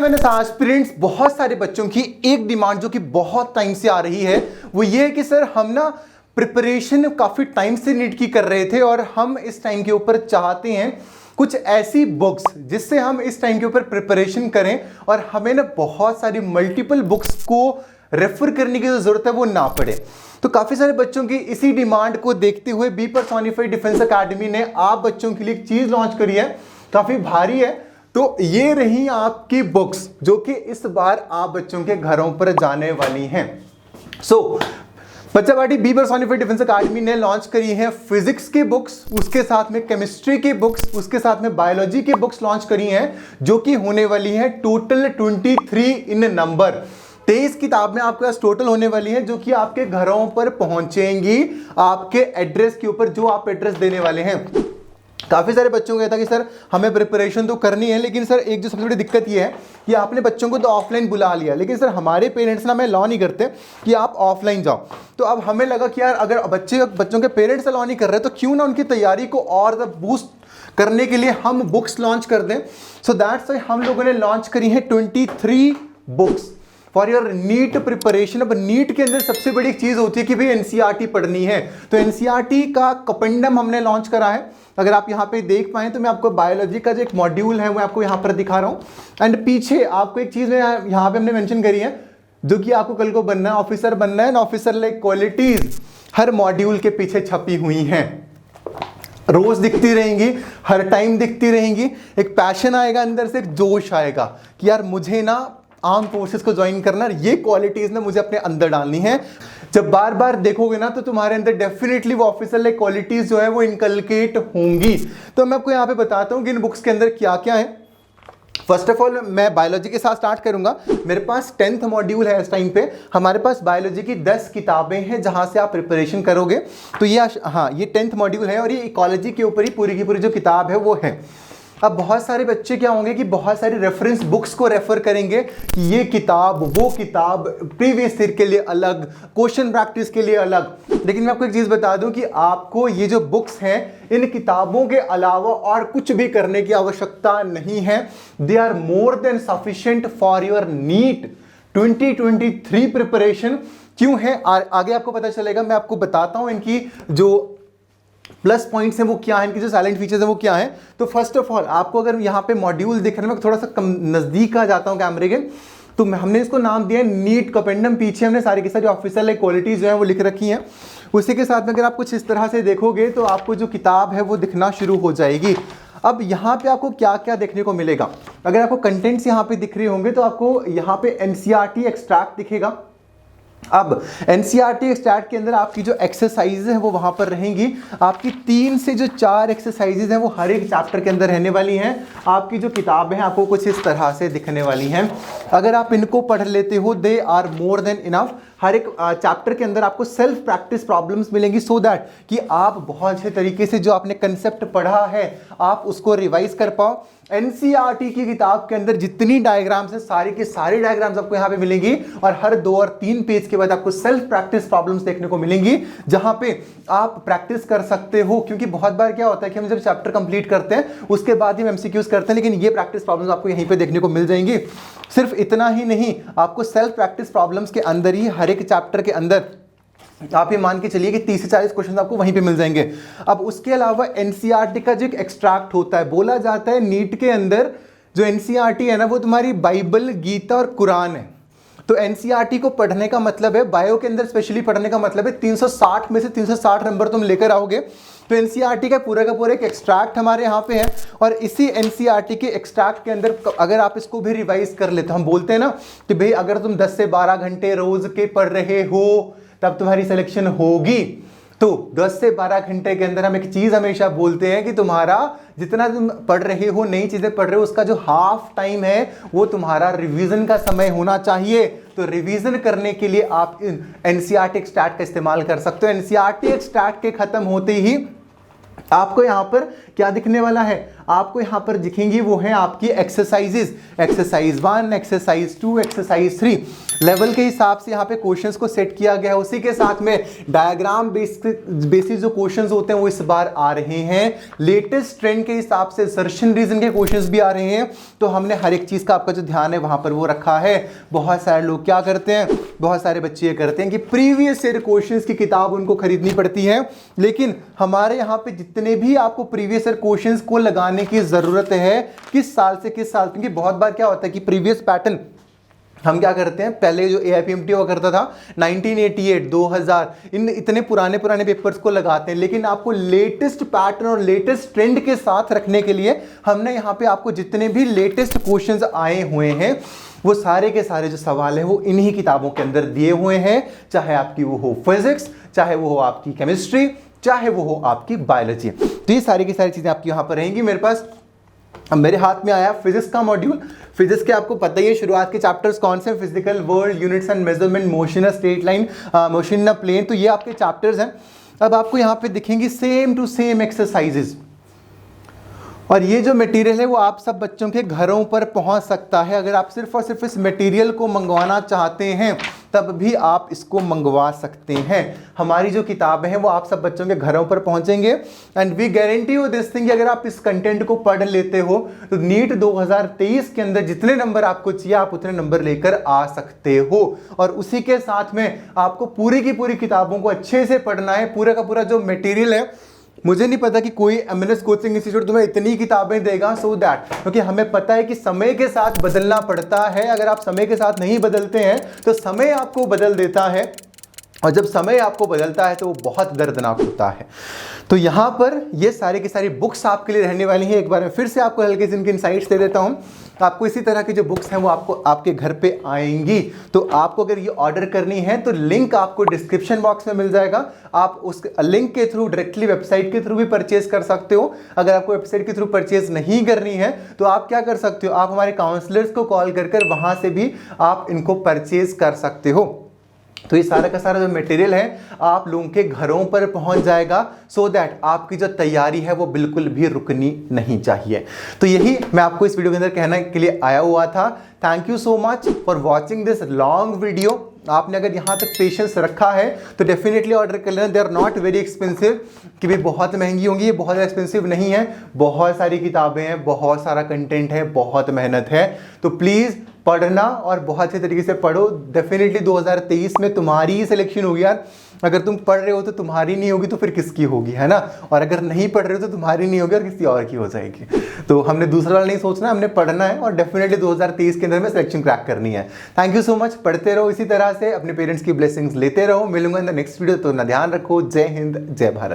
मैंने एस्पिरेंट्स बहुत सारे बच्चों की एक डिमांड जो कि बहुत टाइम से आ रही है वो ये है कि सर हम ना प्रिपरेशन काफी टाइम से नीट की कर रहे थे और हम इस टाइम के ऊपर चाहते हैं कुछ ऐसी बुक्स जिससे हम इस टाइम के ऊपर प्रिपरेशन करें और हमें ना बहुत सारी मल्टीपल बुक्स को रेफर करने की जो जरूरत है वो ना पड़े। तो काफी सारे बच्चों की इसी डिमांड को देखते हुए बी पर्सोनिफाइड डिफेंस एकेडमी ने आप बच्चों के लिए एक चीज लॉन्च करी है, काफी भारी है। तो ये रही आपकी बुक्स जो कि इस बार आप बच्चों के घरों पर जाने वाली हैं। बच्चा party B personified defence academy ने लॉन्च करी है फिजिक्स की बुक्स, उसके साथ में केमिस्ट्री की बुक्स, उसके साथ में बायोलॉजी की बुक्स लॉन्च करी हैं जो कि होने वाली है टोटल 23 इन नंबर। 23 किताबें आपके पास टोटल होने वाली हैं जो कि आपके घरों पर पहुंचेंगी आपके एड्रेस के ऊपर जो आप एड्रेस देने वाले हैं। काफी सारे बच्चों को कहता कि सर हमें प्रिपरेशन तो करनी है लेकिन सर एक जो सबसे बड़ी दिक्कत ये है कि आपने बच्चों को तो ऑफलाइन बुला लिया लेकिन सर हमारे पेरेंट्स ना हमें अलाउ नहीं करते कि आप ऑफलाइन जाओ। तो अब हमें लगा कि यार अगर बच्चों के पेरेंट्स अलाउ नहीं कर रहे तो क्यों ना उनकी तैयारी को और बूस्ट करने के लिए हम बुक्स लॉन्च कर दें। सो दैट्स व्हाई हम लोगों ने लॉन्च करी है 23 books for your NEET preparation. अब नीट के अंदर सबसे बड़ी चीज होती है कि भाई एनसीईआरटी पढ़नी है, तो एनसीईआरटी का कंपेंडियम हमने लॉन्च करा है। अगर आप यहाँ पे देख पाए तो मैं आपको बायोलॉजी का जो एक मॉड्यूल है वो आपको यहाँ पर दिखा रहा हूँ एंड पीछे आपको एक चीज यहाँ पे हमने मेंशन करी है जो कि आपको कल को बनना है, ऑफिसर बनना है, ऑफिसर लाइक क्वालिटीज हर मॉड्यूल के पीछे छपी हुई हैं, रोज दिखती रहेंगी, हर टाइम दिखती रहेंगी। एक पैशन आएगा अंदर से, एक जोश आएगा कि यार मुझे ना आर्म फोर्सेस को ज्वाइन करना, ये क्वालिटीज ना मुझे अपने अंदर डालनी है। जब बार बार देखोगे ना तो तुम्हारे अंदर डेफिनेटली वो ऑफिसर लाइक क्वालिटीज जो है वो इनकलकेट होंगी। तो मैं आपको यहाँ पे बताता हूँ कि इन बुक्स के अंदर क्या क्या है। फर्स्ट ऑफ ऑल मैं बायोलॉजी के साथ स्टार्ट करूंगा। मेरे पास 10th मॉड्यूल है इस टाइम पे। हमारे पास बायोलॉजी की 10 किताबें हैं जहां से आप प्रिपरेशन करोगे। तो ये ये 10th मॉड्यूल है और ये इकोलॉजी के ऊपर ही पूरी की पूरी जो किताब है वो है। अब बहुत सारे बच्चे क्या होंगे कि बहुत सारी रेफरेंस बुक्स को रेफर करेंगे कि ये किताब वो किताब, प्रीवियस ईयर के लिए अलग, क्वेश्चन प्रैक्टिस के लिए अलग। लेकिन मैं आपको एक चीज बता दूं कि आपको ये जो बुक्स हैं इन किताबों के अलावा और कुछ भी करने की आवश्यकता नहीं है। They are more than sufficient for your NEET 2023 preparation. क्यों है आगे आपको पता चलेगा। मैं आपको बताता हूं इनकी जो प्लस पॉइंट्स हैं वो क्या है, इनकी जो साइलेंट फीचर्स हैं वो क्या है। तो फर्स्ट ऑफ ऑल आपको अगर यहाँ पे मॉड्यूल दिख रहे हैं, मैं थोड़ा सा कम नजदीक आ जाता हूँ कैमरे के, तो हमने इसको नाम दिया है नीट कंपेंडियम। पीछे हमने सारी की सारी ऑफिसर लाइक क्वालिटीज जो है वो लिख रखी हैं। उसी के साथ में अगर आप कुछ इस तरह से देखोगे तो आपको जो किताब है वो दिखना शुरू हो जाएगी। अब यहाँ पे आपको क्या क्या देखने को मिलेगा। अगर आपको कंटेंट्स यहाँ पे दिख रहे होंगे तो आपको यहाँ पे एनसीईआरटी एक्सट्रैक्ट दिखेगा। अब एनसीईआरटी एक्सट्रैक्ट के अंदर आपकी जो एक्सरसाइजेज हैं वो वहां पर रहेंगी। आपकी 3 से जो 4 एक्सरसाइजेज हैं वो हर एक चैप्टर के अंदर रहने वाली हैं। आपकी जो किताबें हैं आपको कुछ इस तरह से दिखने वाली हैं। अगर आप इनको पढ़ लेते हो they are more than enough. हर एक चैप्टर के अंदर आपको सेल्फ प्रैक्टिस प्रॉब्लम्स मिलेंगी सो दैट कि आप बहुत अच्छे तरीके से जो आपने कंसेप्ट पढ़ा है आप उसको रिवाइज कर पाओ। एनसीईआरटी की किताब के अंदर जितनी डायग्राम्स हैं सारी की सारी डायग्राम्स आपको यहाँ पे मिलेंगी और हर 2 और 3 पेज के बाद आपको सेल्फ प्रैक्टिस प्रॉब्लम्स देखने को मिलेंगी जहां पे आप प्रैक्टिस कर सकते हो। क्योंकि बहुत बार क्या होता है कि हम जब चैप्टर कंप्लीट करते हैं उसके बाद ही हम एमसीक्यूज करते हैं, लेकिन ये प्रैक्टिस प्रॉब्लम्स आपको यहीं पे देखने को मिल जाएंगी। सिर्फ इतना ही नहीं, आपको सेल्फ प्रैक्टिस प्रॉब्लम्स के अंदर ही हर एक चैप्टर के अंदर आप ये मान के चलिए कि 30 से 40 क्वेश्चन आपको वहीं पे मिल जाएंगे। अब उसके अलावा एनसीईआरटी का जो एक एक्सट्रैक्ट होता है, बोला जाता है नीट के अंदर जो एनसीईआरटी है ना वो तुम्हारी बाइबल, गीता और कुरान है। तो एनसीईआरटी को पढ़ने का मतलब है, बायो के अंदर स्पेशली पढ़ने का मतलब है 360 में से 360 नंबर तुम लेकर आओगे। तो एनसीईआरटी का पूरा एक एक्सट्रैक्ट हमारे यहाँ पे है और इसी एनसीईआरटी के एक्सट्रैक्ट के अंदर अगर आप इसको भी रिवाइज कर लेते, हम बोलते हैं ना कि भाई अगर तुम 10 से 12 घंटे रोज के पढ़ रहे हो तब तुम्हारी सिलेक्शन होगी। तो 10 से 12 घंटे के अंदर हम एक चीज हमेशा बोलते हैं कि तुम्हारा जितना तुम पढ़ रहे हो, नई चीजें पढ़ रहे हो, उसका जो हाफ टाइम है वो तुम्हारा रिवीजन का समय होना चाहिए। तो रिवीजन करने के लिए आप एनसीईआरटी एक्सट्रैक्ट का इस्तेमाल कर सकते हो। एनसीईआरटी एक्सट्रैक्ट के खत्म होते ही आपको यहाँ पर क्या दिखने वाला है, आपको यहाँ पर दिखेंगी वो है आपकी exercises, exercise 1, exercise 2, exercise 3 level के हिसाब से यहाँ पे क्वेश्चंस को सेट किया गया है। उसी के साथ में डायग्राम बेसिस जो क्वेश्चंस होते हैं वो इस बार आ रहे हैं। लेटेस्ट ट्रेंड के हिसाब से सर्शन रीजन के क्वेश्चंस भी आ रहे हैं, तो हमने हर एक चीज का आपका जो ध्यान है वहां पर वो रखा है। बहुत सारे लोग क्या करते हैं, बहुत सारे बच्चे ये करते हैं कि प्रीवियस ईयर क्वेश्चंस की किताब उनको खरीदनी पड़ती है, लेकिन हमारे यहाँ पे जितने भी आपको प्रीवियस ईयर क्वेश्चंस को लगाने की जरूरत है किस साल से किस साल, क्योंकि बहुत बार क्या होता है कि प्रीवियस पैटर्न हम क्या करते हैं, पहले जो AIPMT हुआ करता था 1988, 2000 इन इतने पुराने पेपर्स को लगाते हैं, लेकिन आपको लेटेस्ट पैटर्न और लेटेस्ट ट्रेंड के साथ रखने के लिए हमने यहाँ पे आपको जितने भी लेटेस्ट क्वेश्चंस आए हुए हैं वो सारे के सारे जो सवाल हैं वो इन्हीं किताबों के अंदर दिए हुए हैं, चाहे आपकी वो हो फिजिक्स, चाहे वो हो आपकी केमिस्ट्री, चाहे वो हो आपकी बायोलॉजी। तो ये सारी की सारी चीजें आपकी यहाँ पर रहेंगी मेरे पास। अब मेरे हाथ में आया फिजिक्स का मॉड्यूल। फिजिक्स के आपको पता ही है शुरुआत के चैप्टर्स कौन से, physical world, units and measurement, motion a straight line, motion a plane, तो ये आपके चैप्टर्स हैं। अब आपको यहाँ पे दिखेंगी सेम टू सेम एक्सरसाइजेज, और ये जो मटेरियल है वो आप सब बच्चों के घरों पर पहुंच सकता है। अगर आप सिर्फ और सिर्फ इस मटेरियल को मंगवाना चाहते हैं तब भी आप इसको मंगवा सकते हैं। हमारी जो किताबें हैं वो आप सब बच्चों के घरों पर पहुंचेंगे, and we guarantee you this thing कि अगर आप इस कंटेंट को पढ़ लेते हो तो नीट 2023 के अंदर जितने नंबर आपको चाहिए आप उतने नंबर लेकर आ सकते हो। और उसी के साथ में आपको पूरी की पूरी किताबों को अच्छे से पढ़ना है। पूरा का पूरा जो मटेरियल है, मुझे नहीं पता कि कोई MLS कोचिंग इंस्टीट्यूट तुम्हें इतनी किताबें देगा, सो दैट, क्योंकि हमें पता है कि समय के साथ बदलना पड़ता है। अगर आप समय के साथ नहीं बदलते हैं तो समय आपको बदल देता है, और जब समय आपको बदलता है तो वो बहुत दर्दनाक होता है। तो यहाँ पर ये सारी की सारी बुक्स आपके लिए रहने वाली हैं। एक बार मैं फिर से आपको हल्के से इनकी इनसाइट्स दे देता हूँ। आपको इसी तरह की जो बुक्स हैं वो आपको आपके घर पे आएंगी। तो आपको अगर ये ऑर्डर करनी है तो लिंक आपको डिस्क्रिप्शन बॉक्स में मिल जाएगा। आप उस लिंक के थ्रू डायरेक्टली वेबसाइट के थ्रू भी परचेज कर सकते हो। अगर आपको वेबसाइट के थ्रू परचेज नहीं करनी है तो आप क्या कर सकते हो, आप हमारे काउंसलर्स को कॉल कर वहाँ से भी आप इनको परचेज कर सकते हो। तो ये सारा का सारा जो मटेरियल है आप लोगों के घरों पर पहुंच जाएगा, सो दैट आपकी जो तैयारी है वो बिल्कुल भी रुकनी नहीं चाहिए। तो यही मैं आपको इस वीडियो के अंदर कहने के लिए आया हुआ था। Thank you so much for watching this long video. आपने अगर यहाँ तक पेशेंस रखा है तो डेफिनेटली ऑर्डर कर लेना। They are not very expensive कि भाई बहुत महंगी होंगी, ये बहुत एक्सपेंसिव नहीं है। बहुत सारी किताबें हैं, बहुत सारा कंटेंट है, बहुत मेहनत है। तो प्लीज़ पढ़ना और बहुत अच्छे तरीके से पढ़ो। डेफिनेटली 2023 में तुम्हारी ही सिलेक्शन होगी यार। अगर तुम पढ़ रहे हो तो तुम्हारी नहीं होगी तो फिर किसकी होगी, है ना। और अगर नहीं पढ़ रहे हो तो तुम्हारी नहीं होगी और किसी और की हो जाएगी। तो हमने दूसरा वाला नहीं सोचना, हमने पढ़ना है और डेफिनेटली 2023 के अंदर में सिलेक्शन क्रैक करनी है। Thank you so much. पढ़ते रहो इसी तरह से, अपने पेरेंट्स की ब्लेसिंग्स लेते रहो। मिलूंगा इन द नेक्स्ट वीडियो। तो ना ध्यान रखो। जय हिंद, जय भारत।